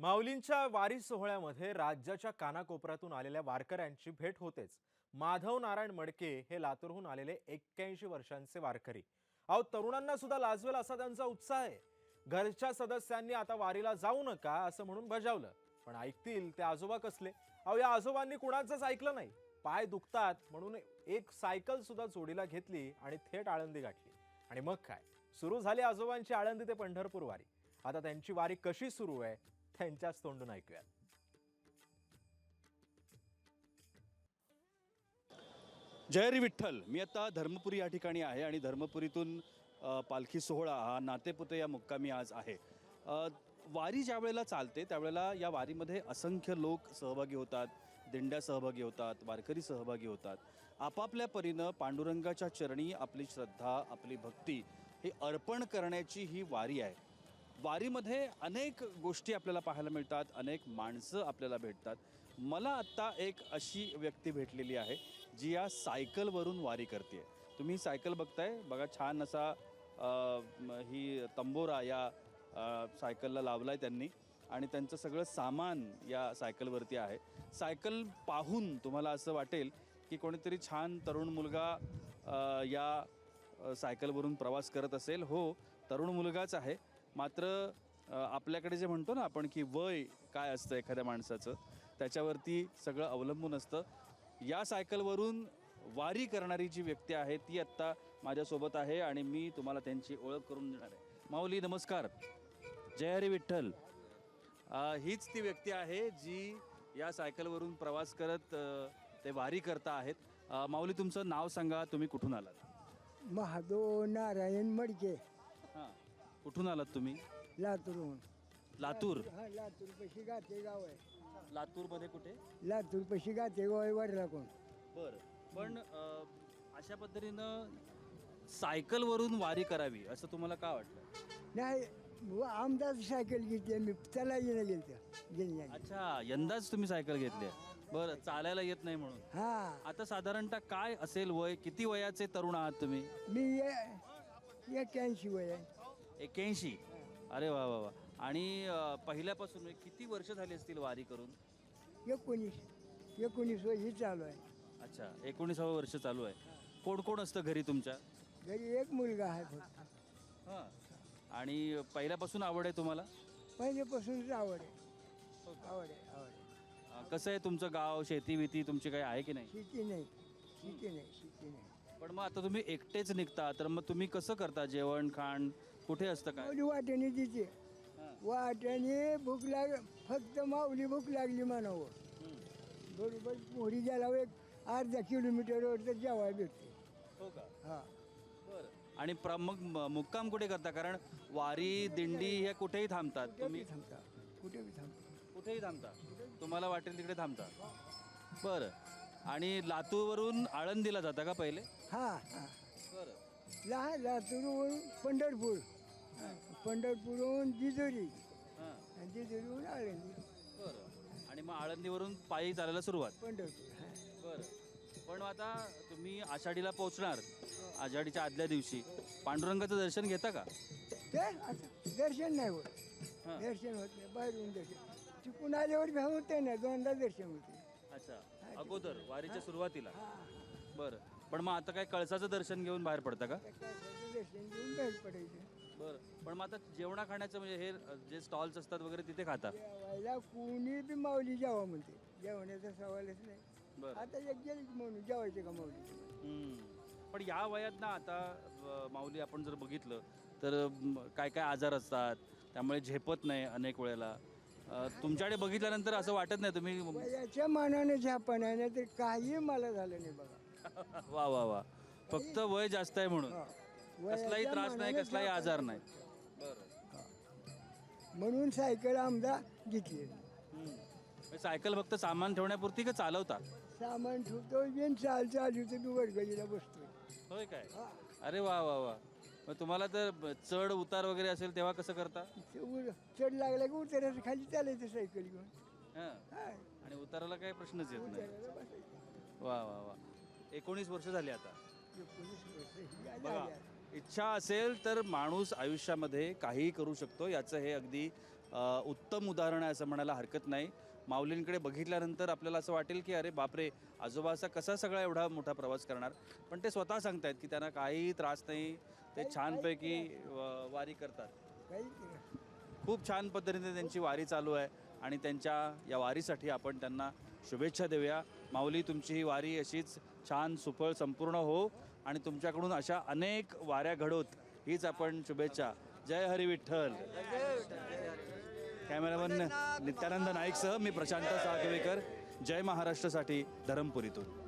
माऊलींच्या वारी सोहळ्यामध्ये राज्याच्या कानाकोपऱ्यातून आलेल्या वारकऱ्यांची भेट होतेच. माधव नारायण मडके हे लातूरहून आलेले 81 वर्षांचे वारकरी. अहो, तरुणांना सुद्धा लाजवेल असा त्यांचा उत्साह आहे. घरच्या सदस्यांनी आता वारीला जाऊ नका असं म्हणून बजावलं, पण ऐकतील ते आजोबा कसले. अहो, या आजोबांनी कुणाचंच ऐकलं नाही. पाय दुखतात म्हणून एक सायकल सुद्धा जोडीला घेतली आणि थेट आळंदी गाठली. आणि मग काय, सुरू झाली आजोबांची आळंदी ते पंढरपूर वारी. आता त्यांची वारी कशी सुरू आहे त्यांच्याच तोंडून ऐकूया. जय हरी विठ्ठल. मी आता धर्मपुरी या ठिकाणी आहे आणि धर्मपुरीतून पालखी सोहळा हा नातेपुते या मुक्कामी आज आहे. वारी ज्या वेळेला चालते त्यावेळेला या वारीमध्ये असंख्य लोक सहभागी होतात, दिंड्या सहभागी होतात, वारकरी सहभागी होतात. आपापल्या परीनं पांडुरंगाच्या चरणी आपली श्रद्धा, आपली भक्ती हे अर्पण करण्याची ही वारी आहे. वारीमध्ये अनेक गोष्टी आपल्याला पाहायला मिळतात, अनेक माणसं आपल्याला भेटतात. मला आत्ता एक अशी व्यक्ती भेटलेली आहे जी या सायकलवरून वारी करते. तुम्ही सायकल बघताय बघा, छान असा ही तंबोरा या सायकलला लावला आहे त्यांनी आणि त्यांचं सगळं सामान या सायकलवरती आहे. सायकल पाहून तुम्हाला असं वाटेल की कोणीतरी छान तरुण मुलगा या सायकलवरून प्रवास करत असेल. हो, तरुण मुलगाच आहे. मात्र आपल्याकडे जे म्हणतो ना आपण की वय काय असतं एखाद्या माणसाचं, त्याच्यावरती सगळं अवलंबून असतं. या सायकलवरून वारी करणारी जी व्यक्ती आहे ती आत्ता माझ्यासोबत आहे आणि मी तुम्हाला त्यांची ओळख करून देणार आहे. माऊली नमस्कार. जय हरी विठ्ठल. हीच ती व्यक्ती आहे जी या सायकलवरून प्रवास करत ते वारी करता आहेत. माऊली तुमचं नाव सांगा, तुम्ही कुठून आलात? महादेव नारायण मडके, हां, कुठून आलात तुम्ही? लातूरहून. लातूर. हा, लातूर पशी गाते गाव आहे. लातूरमध्ये कुठे? लातूर पशी गाते गाव आहे वडला कोण. बरं, पण अशा पद्धतीनं सायकलवरून वारी करावी असं तुम्हाला का वाटलं? नाही, आमदार सायकल घेतली मी, त्याला येणं गेलं. अच्छा, यंदाच तुम्ही सायकल घेतली आहे. बरं, चालायला येत नाही म्हणून. हा, आता साधारणतः काय असेल वय, किती वयाचे तरुण आहात तुम्ही? मी 81 वय आहे. 81. अरे वा वा वा. आणि पहिल्यापासून म्हणजे किती वर्ष झाली असतील वारी करून? 19 वय ही चालू आहे. अच्छा, 19वं वर्ष चालू आहे. कोण कोण असतं घरी तुमच्या? घरी एक मुलगा आहे फक्त. हां. आणि पहिल्यापासून आवड आहे तुम्हाला? पहिल्यापासूनच आवड आहे. आवड आहे. कसं आहे तुमचं गाव, शेती विती तुमची काही आहे की नाही? शेती नाही. पण मग आता तुम्ही एकटेच निघता, तर मग तुम्ही कसं करता? जेवण खाण कुठे असतं काय? माऊली वाट्याने तिथे वाट्याने फक्त माऊली भूक लागली म्हणावं, बरोबर मोहरी गेला एक अर्धा किलोमीटरवर तर जेवायला भेटते. हो का? हा, बरं. आणि मग मुक्काम कुठे करता? कारण वारी दिंडी हे कुठेही थांबतात. तुम्ही कुठे थांबता. कुठेही थांबता, तुम्हाला वाटेल तिकडे थांबता. बरं. आणि लातूरवरून आळंदीला जाता का पहिले? हा. बरं. लातूरवरून पंढरपूरहून जिजोरी, हां. जिजोरीहून आळंदी, बरं. आणि मग आळंदीवरून पायी चालायला सुरुवात. पंढरपूर. बरं. पण आता तुम्ही आषाढीला पोहोचणार, आषाढीच्या आदल्या दिवशी पांडुरंगाचं दर्शन घेता का? ते असं दर्शन नाही होत. हां. दर्शन होत नाही, बाहेरून दर्शन. चुकून आल्यावर भ्या होते ना, दोनदा दर्शन होते. अच्छा, अगोदर वारीच्या सुरुवातीला. बरं. पण मग आता काय कळसाचं दर्शन घेऊन बाहेर पडता का? दर्शन घेऊन बाहेर पडायचं. बरं. पण मग आता जेवणा खाण्याचं म्हणजे हे जे स्टॉल्स असतात वगैरे तिथे खाता? जेवायला कोणी बी माऊली जेवा म्हणते, जेवण्याचा सवालच नाही. बरं. आता एक गेली की म्हणून जेवायचे का माऊली. पण या वयात ना आता माऊली आपण जर बघितलं तर काय काय आजार असतात, त्यामुळे झेपत नाही अनेक वेळेला. तुमच्याकडे बघितल्यानंतर असं वाटत नाही तुम्ही? वयाच्या मानाने झापण तर काही मला झालं नाही बघा. वा वा वा. फक्त वय जास्त आहे म्हणून कसलाही त्रास नाही, कसलाही आजार नाही. बरं. म्हणून सायकल आमदा घेतली. सायकल फक्त सामान ठेवण्यापुरती का चालवता? सामान ठेवतो बिन चालू तर मी वर्गणीला बसतोय. होय काय? अरे वा वा वा. मग तुम्हाला तर चढ उतार वगैरे असेल तेव्हा कसं करता? चढ लागला की उतरायचं, खाली चालायचं सायकल घेऊन. हां. आणि उताराला काही प्रश्नच येत नाही. उतरायला बसायचं. वा वा वा. 19 वर्ष झाली आता. 19 वर्ष. बघा, इच्छा असेल तर माणूस आयुष्यामध्ये काहीही करू शकतो. याचं हे अगदी उत्तम उदाहरण आहे असं म्हणायला हरकत नाही. माऊलींकडे बघितल्यानंतर आपल्याला असं वाटेल की अरे बापरे, आजोबा असा कसा सगळा एवढा मोठा प्रवास करणार. पण ते स्वतः सांगतायत की त्यांना काही त्रास नाही, ते छानपैकी वारी करतात. काही केलं. खूप छान पद्धतीने त्यांची वारी चालू आहे आणि त्यांच्या या वारीसाठी आपण त्यांना शुभेच्छा देऊया. माऊली, तुमची ही वारी अशीच छान सुफळ संपूर्ण हो आणि तुमच्याकडून अशा अनेक वाऱ्या घडोत हीच आपण शुभेच्छा. जय हरी विठ्ठल. कॅमेरामन नित्यानंद नाईकसह मी प्रशांत सागवेकर, जय महाराष्ट्रसाठी धरमपुरीतून.